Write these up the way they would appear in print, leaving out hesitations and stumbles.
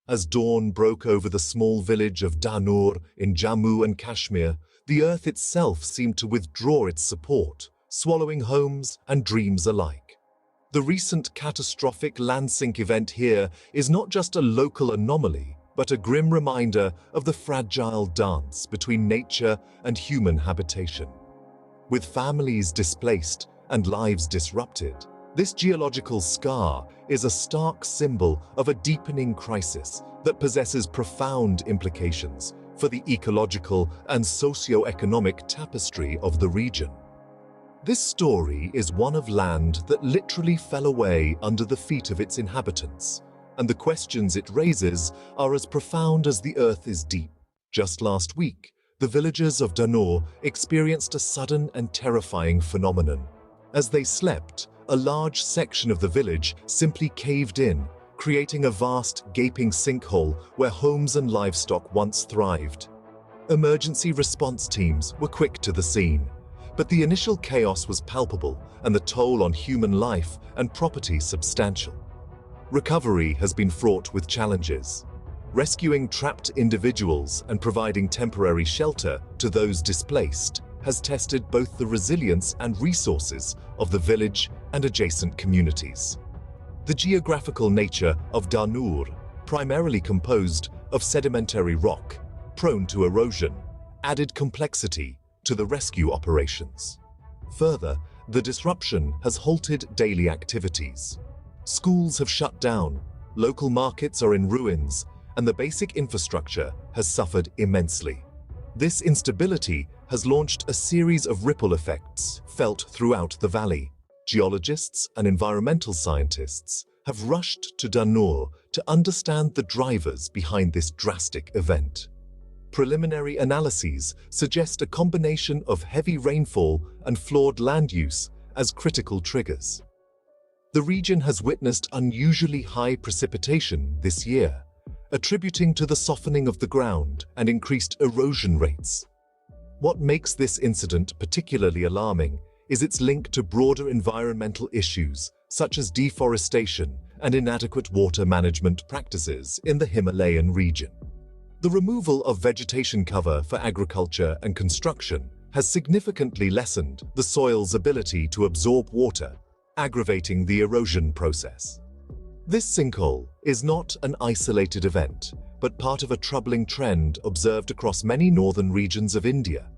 As dawn broke over the small village of Danur in Jammu and Kashmir, the earth itself seemed to withdraw its support, swallowing homes and dreams alike. The recent catastrophic landsink event here is not just a local anomaly, but a grim reminder of the fragile dance between nature and human habitation. With families displaced and lives disrupted, this geological scar is a stark symbol of a deepening crisis that possesses profound implications for the ecological and socio-economic tapestry of the region. This story is one of land that literally fell away under the feet of its inhabitants, and the questions it raises are as profound as the earth is deep. Just last week, the villagers of Danur experienced a sudden and terrifying phenomenon. As they slept, a large section of the village simply caved in, creating a vast, gaping sinkhole where homes and livestock once thrived. Emergency response teams were quick to the scene, but the initial chaos was palpable and the toll on human life and property substantial. Recovery has been fraught with challenges. Rescuing trapped individuals and providing temporary shelter to those displaced has tested both the resilience and resources of the village and adjacent communities. The geographical nature of Danur, primarily composed of sedimentary rock, prone to erosion, added complexity to the rescue operations. Further, the disruption has halted daily activities. Schools have shut down, local markets are in ruins, and the basic infrastructure has suffered immensely. This instability has launched a series of ripple effects felt throughout the valley. Geologists and environmental scientists have rushed to Danur to understand the drivers behind this drastic event. Preliminary analyses suggest a combination of heavy rainfall and flawed land use as critical triggers. The region has witnessed unusually high precipitation this year, attributing to the softening of the ground and increased erosion rates. What makes this incident particularly alarming is its link to broader environmental issues such as deforestation and inadequate water management practices in the Himalayan region. The removal of vegetation cover for agriculture and construction has significantly lessened the soil's ability to absorb water, aggravating the erosion process. This sinkhole is not an isolated event, but part of a troubling trend observed across many northern regions of India,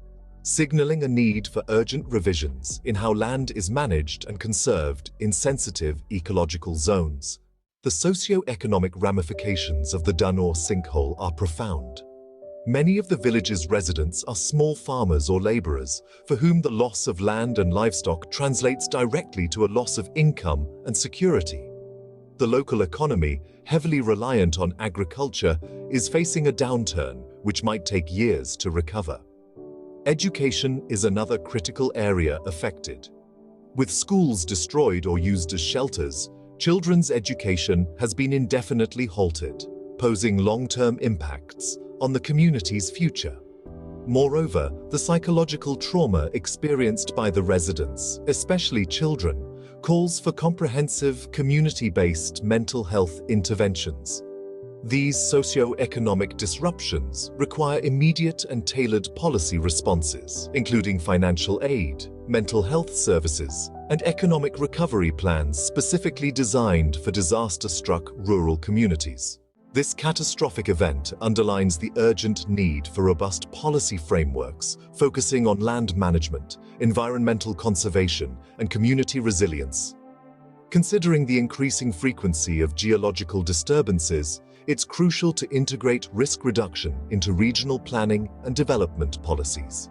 signaling a need for urgent revisions in how land is managed and conserved in sensitive ecological zones. The socio-economic ramifications of the Danur sinkhole are profound. Many of the village's residents are small farmers or laborers, for whom the loss of land and livestock translates directly to a loss of income and security. The local economy, heavily reliant on agriculture, is facing a downturn which might take years to recover. Education is another critical area affected. With schools destroyed or used as shelters, children's education has been indefinitely halted, posing long-term impacts on the community's future. Moreover, the psychological trauma experienced by the residents, especially children, calls for comprehensive, community-based mental health interventions. These socio-economic disruptions require immediate and tailored policy responses, including financial aid, mental health services, and economic recovery plans specifically designed for disaster-struck rural communities. This catastrophic event underlines the urgent need for robust policy frameworks focusing on land management, environmental conservation, and community resilience. Considering the increasing frequency of geological disturbances, it's crucial to integrate risk reduction into regional planning and development policies.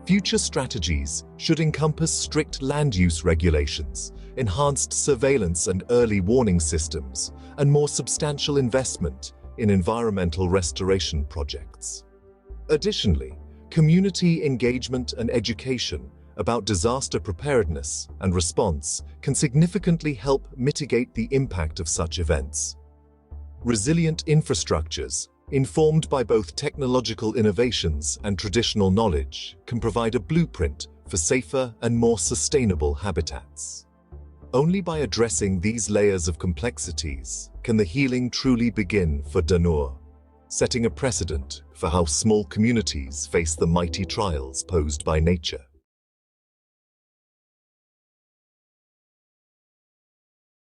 Future strategies should encompass strict land use regulations, enhanced surveillance and early warning systems, and more substantial investment in environmental restoration projects. Additionally, community engagement and education about disaster preparedness and response can significantly help mitigate the impact of such events. Resilient infrastructures, informed by both technological innovations and traditional knowledge, can provide a blueprint for safer and more sustainable habitats. Only by addressing these layers of complexities can the healing truly begin for Danur, setting a precedent for how small communities face the mighty trials posed by nature.